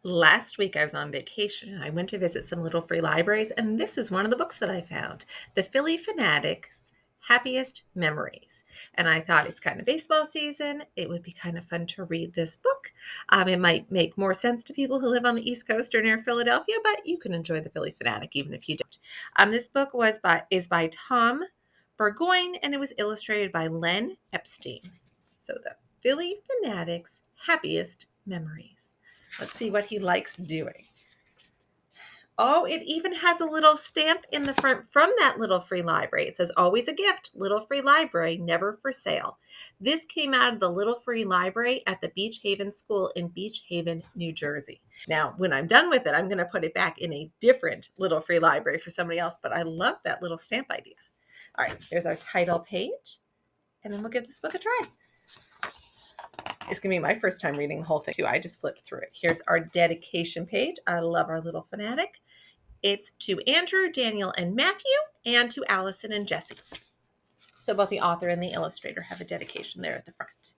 Last week I was on vacation and I went to visit some little free libraries, and this is one of the books that I found, the Philly Phanatic's Happiest Memories. And I thought it's kind of baseball season. It would be kind of fun to read this book. It might make more sense to people who live on the East Coast or near Philadelphia, but you can enjoy the Philly Phanatic even if you don't. This book is by Tom Burgoyne, and it was illustrated by Len Epstein. So the Philly Phanatic's Happiest Memories. Let's see what he likes doing. Oh, it even has a little stamp in the front from that little free library. It says, always a gift, little free library, never for sale. This came out of the little free library at the Beach Haven School in Beach Haven, New Jersey. Now, when I'm done with it, I'm going to put it back in a different little free library for somebody else, but I love that little stamp idea. All right, there's our title page, and then we'll give this book a try. It's going to be my first time reading the whole thing, too. I just flipped through it. Here's our dedication page. I love our little fanatic. It's to Andrew, Daniel, and Matthew, and to Allison and Jesse. So both the author and the illustrator have a dedication there at the front.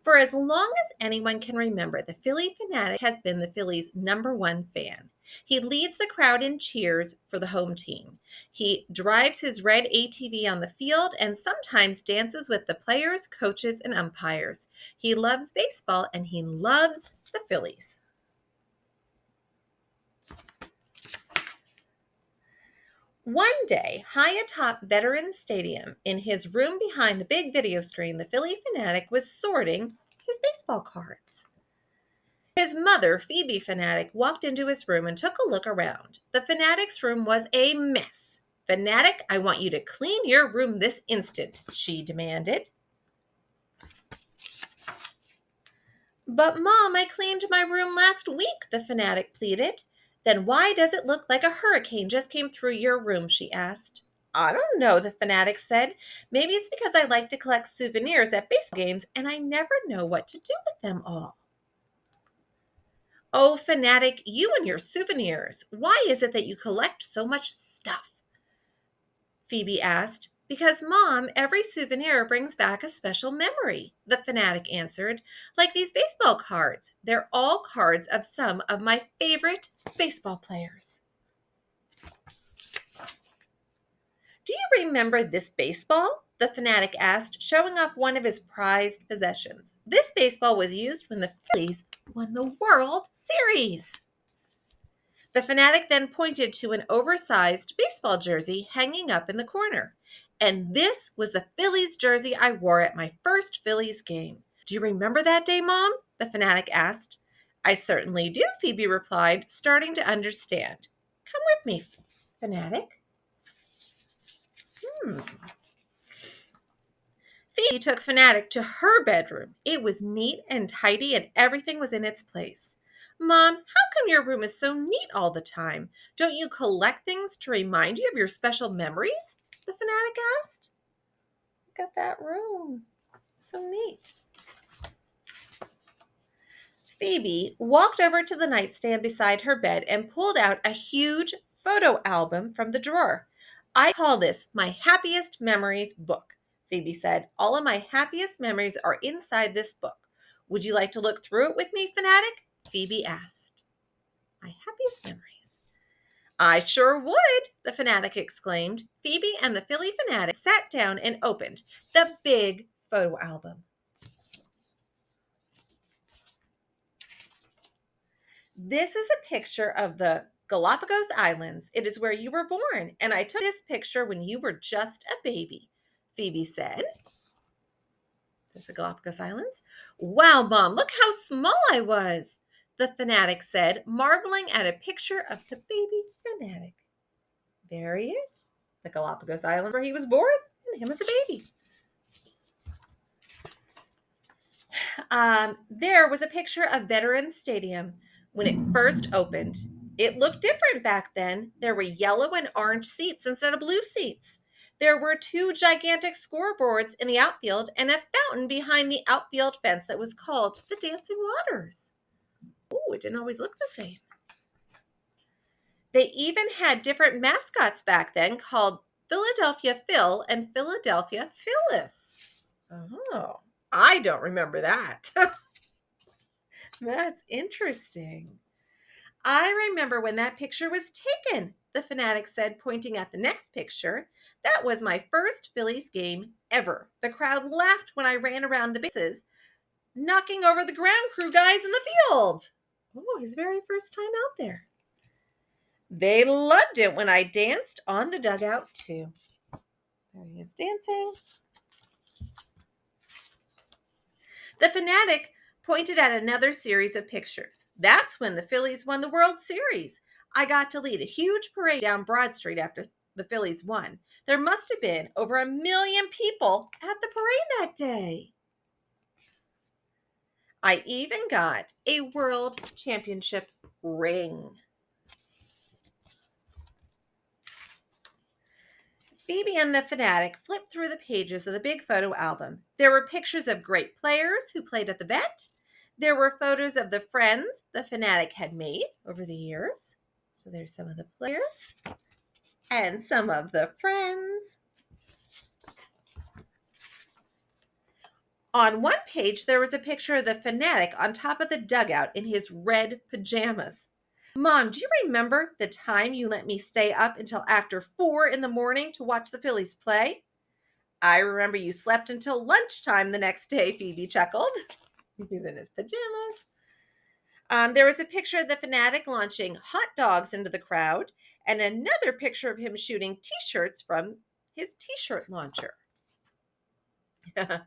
For as long as anyone can remember, the Philly Phanatic has been the Phillies' #1 fan. He leads the crowd in cheers for the home team. He drives his red ATV on the field and sometimes dances with the players, coaches, and umpires. He loves baseball and he loves the Phillies. One day, high atop Veterans Stadium, in his room behind the big video screen, the Philly Phanatic was sorting his baseball cards. His mother, Phoebe Phanatic, walked into his room and took a look around. The Phanatic's room was a mess. "Phanatic, I want you to clean your room this instant," she demanded. "But Mom, I cleaned my room last week," the Phanatic pleaded. "Then why does it look like a hurricane just came through your room?" she asked. "I don't know," the Phanatic said. "Maybe it's because I like to collect souvenirs at baseball games and I never know what to do with them all." "Oh, Phanatic, you and your souvenirs. Why is it that you collect so much stuff?" Phoebe asked. "Because, Mom, every souvenir brings back a special memory," the Phanatic answered. "Like these baseball cards. They're all cards of some of my favorite baseball players." "Do you remember this baseball?" the Phanatic asked, showing off one of his prized possessions. "This baseball was used when the Phillies won the World Series." The Phanatic then pointed to an oversized baseball jersey hanging up in the corner. "And this was the Phillies jersey I wore at my first Phillies game. Do you remember that day, Mom?" the Phanatic asked. "I certainly do," Phoebe replied, starting to understand. "Come with me, Phanatic." Phoebe took Phanatic to her bedroom. It was neat and tidy and everything was in its place. "Mom, how come your room is so neat all the time? Don't you collect things to remind you of your special memories?" the Phanatic asked. Look at that room. So neat. Phoebe walked over to the nightstand beside her bed and pulled out a huge photo album from the drawer. "I call this my Happiest Memories book," Phoebe said. "All of my happiest memories are inside this book. Would you like to look through it with me, Phanatic?" Phoebe asked. My happiest memories. "I sure would," the Phanatic exclaimed. Phoebe and the Philly Phanatic sat down and opened the big photo album. This is a picture of the Galapagos Islands. It is where you were born, and I took this picture when you were just a baby," Phoebe said. There's the Galapagos Islands. "Wow, Mom, look how small I was," the Phanatic said, marveling at a picture of the baby Phanatic. There he is, the Galapagos Islands where he was born, and him as a baby. There was a picture of Veterans Stadium when it first opened. It looked different back then. There were yellow and orange seats instead of blue seats. There were 2 gigantic scoreboards in the outfield and a fountain behind the outfield fence that was called the Dancing Waters. Oh, it didn't always look the same. They even had different mascots back then called Philadelphia Phil and Philadelphia Phyllis. I don't remember that. That's interesting. I remember when that picture was taken, the fanatic said, pointing at the next picture. That was my first Phillies game ever. The crowd laughed when I ran around the bases, knocking over the ground crew guys in the field. Oh, his very first time out there. They loved it when I danced on the dugout, too. There he is dancing. The fanatic pointed at another series of pictures. That's when the Phillies won the World Series. I got to lead a huge parade down Broad Street after the Phillies won. There must have been over 1 million people at the parade that day. I even got a World Championship ring. Phoebe and the Fanatic flipped through the pages of the big photo album. There were pictures of great players who played at the vet. There were photos of the friends the Fanatic had made over the years. So there's some of the players and some of the friends. On one page, there was a picture of the Fanatic on top of the dugout in his red pajamas. Mom, do you remember the time you let me stay up until after 4 a.m. to watch the Phillies play? I remember you slept until lunchtime the next day, Phoebe chuckled. He's in his pajamas. There was a picture of the Fanatic launching hot dogs into the crowd and another picture of him shooting T-shirts from his T-shirt launcher. I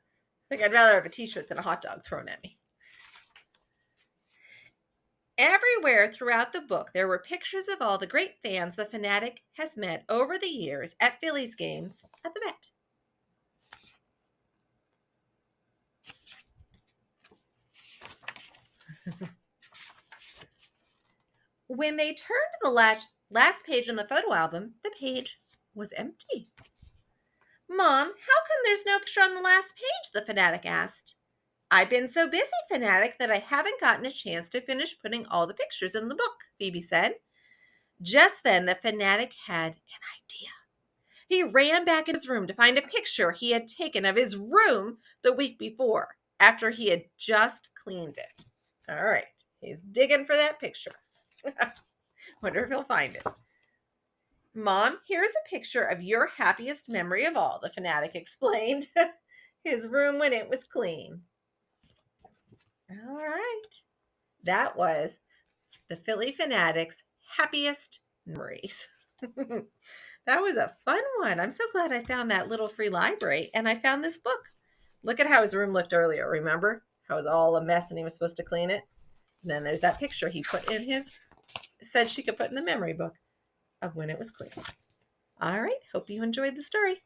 think I'd rather have a T-shirt than a hot dog thrown at me. Everywhere throughout the book, there were pictures of all the great fans the Fanatic has met over the years at Phillies games at the vet. When they turned to the last page in the photo album, the page was empty. Mom, how come there's no picture on the last page? The Fanatic asked. I've been so busy, Fanatic, that I haven't gotten a chance to finish putting all the pictures in the book, Phoebe said. Just then, the Fanatic had an idea. He ran back in his room to find a picture he had taken of his room the week before, after he had just cleaned it. All right, he's digging for that picture. Wonder if he'll find it. Mom, here's a picture of your happiest memory of all, the Fanatic explained. His room when it was clean. All right. That was the Philly Fanatic's happiest memories. That was a fun one. I'm so glad I found that little free library and I found this book. Look at how his room looked earlier. Remember how it was all a mess and he was supposed to clean it? And then there's that picture he put in said she could put in the memory book of when it was clean. All right. Hope you enjoyed the story.